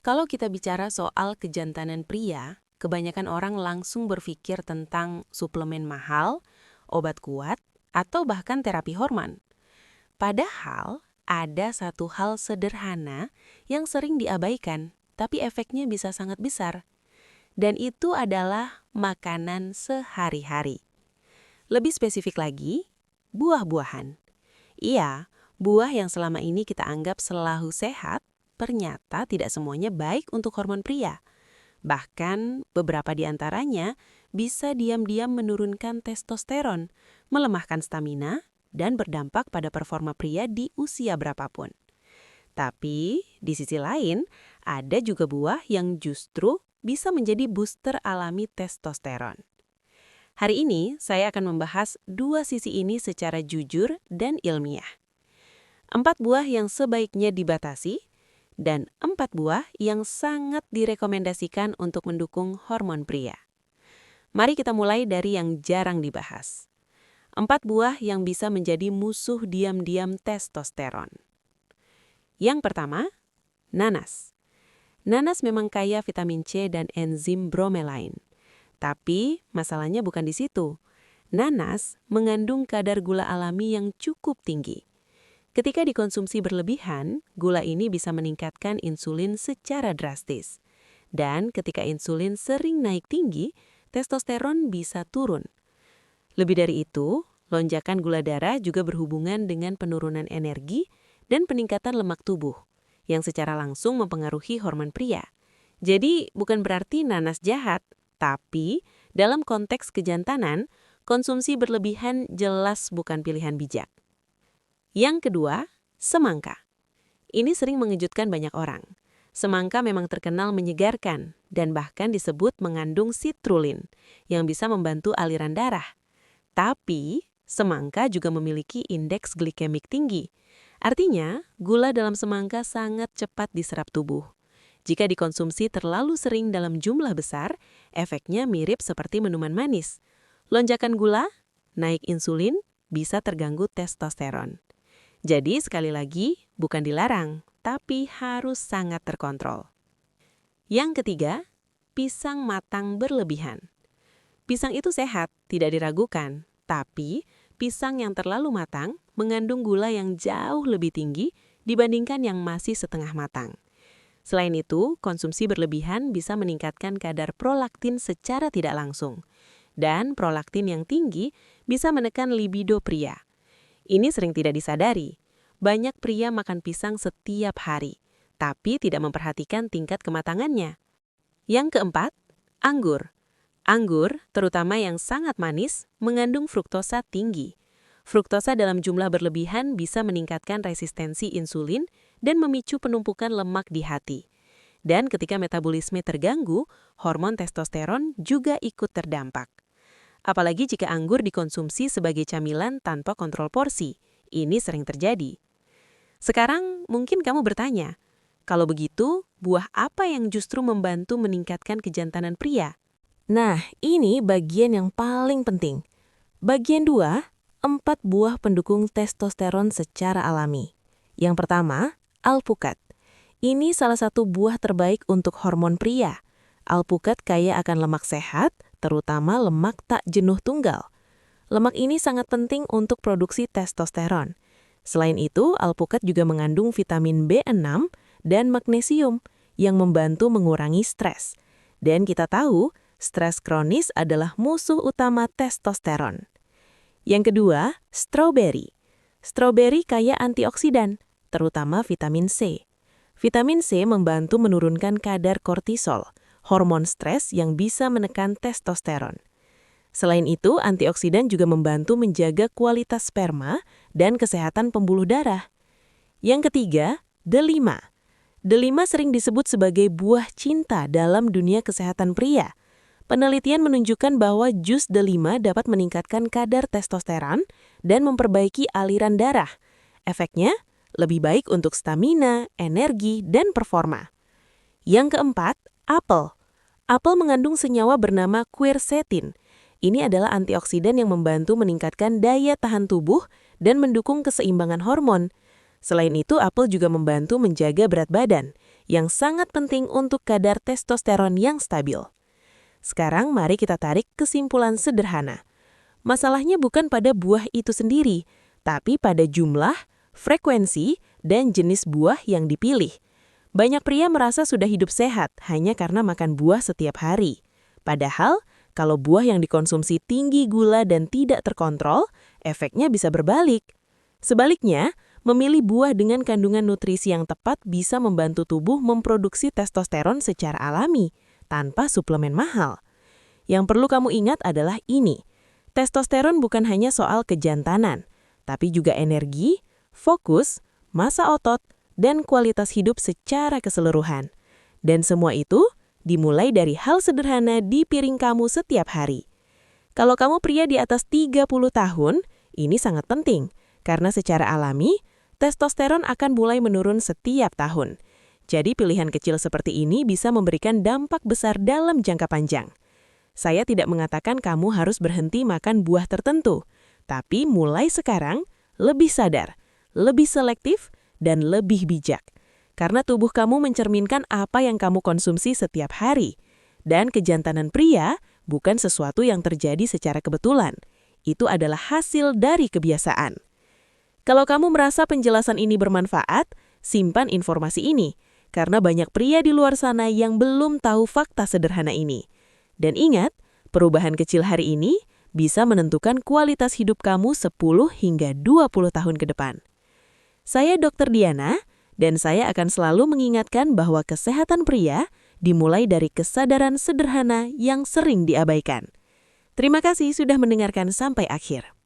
Kalau kita bicara soal kejantanan pria, kebanyakan orang langsung berpikir tentang suplemen mahal, obat kuat, atau bahkan terapi hormon. Padahal, ada satu hal sederhana yang sering diabaikan, tapi efeknya bisa sangat besar. Dan itu adalah makanan sehari-hari. Lebih spesifik lagi, buah-buahan. Iya, buah yang selama ini kita anggap selalu sehat, ternyata tidak semuanya baik untuk hormon pria. Bahkan beberapa di antaranya bisa diam-diam menurunkan testosteron, melemahkan stamina, dan berdampak pada performa pria di usia berapapun. Tapi di sisi lain, ada juga buah yang justru bisa menjadi booster alami testosteron. Hari ini saya akan membahas dua sisi ini secara jujur dan ilmiah. 4 buah yang sebaiknya dibatasi, dan 4 buah yang sangat direkomendasikan untuk mendukung hormon pria. Mari kita mulai dari yang jarang dibahas. 4 buah yang bisa menjadi musuh diam-diam testosteron. Yang pertama, nanas. Nanas memang kaya vitamin C dan enzim bromelain. Tapi masalahnya bukan di situ. Nanas mengandung kadar gula alami yang cukup tinggi. Ketika dikonsumsi berlebihan, gula ini bisa meningkatkan insulin secara drastis. Dan ketika insulin sering naik tinggi, testosteron bisa turun. Lebih dari itu, lonjakan gula darah juga berhubungan dengan penurunan energi dan peningkatan lemak tubuh, yang secara langsung mempengaruhi hormon pria. Jadi, bukan berarti nanas jahat, tapi dalam konteks kejantanan, konsumsi berlebihan jelas bukan pilihan bijak. Yang kedua, semangka. Ini sering mengejutkan banyak orang. Semangka memang terkenal menyegarkan dan bahkan disebut mengandung citrulline yang bisa membantu aliran darah. Tapi, semangka juga memiliki indeks glikemik tinggi. Artinya, gula dalam semangka sangat cepat diserap tubuh. Jika dikonsumsi terlalu sering dalam jumlah besar, efeknya mirip seperti minuman manis. Lonjakan gula, naik insulin, bisa terganggu testosteron. Jadi sekali lagi, bukan dilarang, tapi harus sangat terkontrol. Yang ketiga, pisang matang berlebihan. Pisang itu sehat, tidak diragukan, tapi pisang yang terlalu matang mengandung gula yang jauh lebih tinggi dibandingkan yang masih setengah matang. Selain itu, konsumsi berlebihan bisa meningkatkan kadar prolaktin secara tidak langsung. Dan prolaktin yang tinggi bisa menekan libido pria. Ini sering tidak disadari. Banyak pria makan pisang setiap hari, tapi tidak memperhatikan tingkat kematangannya. Yang keempat, anggur. Anggur, terutama yang sangat manis, mengandung fruktosa tinggi. Fruktosa dalam jumlah berlebihan bisa meningkatkan resistensi insulin dan memicu penumpukan lemak di hati. Dan ketika metabolisme terganggu, hormon testosteron juga ikut terdampak. Apalagi jika anggur dikonsumsi sebagai camilan tanpa kontrol porsi. Ini sering terjadi. Sekarang mungkin kamu bertanya, kalau begitu, buah apa yang justru membantu meningkatkan kejantanan pria? Nah, ini bagian yang paling penting. Bagian 2, 4 buah pendukung testosteron secara alami. Yang pertama, alpukat. Ini salah satu buah terbaik untuk hormon pria. Alpukat kaya akan lemak sehat, terutama lemak tak jenuh tunggal. Lemak ini sangat penting untuk produksi testosteron. Selain itu, alpukat juga mengandung vitamin B6 dan magnesium yang membantu mengurangi stres. Dan kita tahu, stres kronis adalah musuh utama testosteron. Yang kedua, stroberi. Stroberi kaya antioksidan, terutama vitamin C. Vitamin C membantu menurunkan kadar kortisol, hormon stres yang bisa menekan testosteron. Selain itu, antioksidan juga membantu menjaga kualitas sperma dan kesehatan pembuluh darah. Yang ketiga, delima. Delima sering disebut sebagai buah cinta dalam dunia kesehatan pria. Penelitian menunjukkan bahwa jus delima dapat meningkatkan kadar testosteron dan memperbaiki aliran darah. Efeknya lebih baik untuk stamina, energi, dan performa. Yang keempat, apel. Apel mengandung senyawa bernama quercetin. Ini adalah antioksidan yang membantu meningkatkan daya tahan tubuh dan mendukung keseimbangan hormon. Selain itu, apel juga membantu menjaga berat badan, yang sangat penting untuk kadar testosteron yang stabil. Sekarang mari kita tarik kesimpulan sederhana. Masalahnya bukan pada buah itu sendiri, tapi pada jumlah, frekuensi, dan jenis buah yang dipilih. Banyak pria merasa sudah hidup sehat hanya karena makan buah setiap hari. Padahal, kalau buah yang dikonsumsi tinggi gula dan tidak terkontrol, efeknya bisa berbalik. Sebaliknya, memilih buah dengan kandungan nutrisi yang tepat bisa membantu tubuh memproduksi testosteron secara alami, tanpa suplemen mahal. Yang perlu kamu ingat adalah ini. Testosteron bukan hanya soal kejantanan, tapi juga energi, fokus, massa otot, dan kualitas hidup secara keseluruhan. Dan semua itu dimulai dari hal sederhana di piring kamu setiap hari. Kalau kamu pria di atas 30 tahun, ini sangat penting, karena secara alami, testosteron akan mulai menurun setiap tahun. Jadi pilihan kecil seperti ini bisa memberikan dampak besar dalam jangka panjang. Saya tidak mengatakan kamu harus berhenti makan buah tertentu, tapi mulai sekarang lebih sadar, lebih selektif, dan lebih bijak. Karena tubuh kamu mencerminkan apa yang kamu konsumsi setiap hari. Dan kejantanan pria bukan sesuatu yang terjadi secara kebetulan. Itu adalah hasil dari kebiasaan. Kalau kamu merasa penjelasan ini bermanfaat, simpan informasi ini, karena banyak pria di luar sana yang belum tahu fakta sederhana ini. Dan ingat, perubahan kecil hari ini bisa menentukan kualitas hidup kamu 10 hingga 20 tahun ke depan. Saya Dr. Diana, dan saya akan selalu mengingatkan bahwa kesehatan pria dimulai dari kesadaran sederhana yang sering diabaikan. Terima kasih sudah mendengarkan sampai akhir.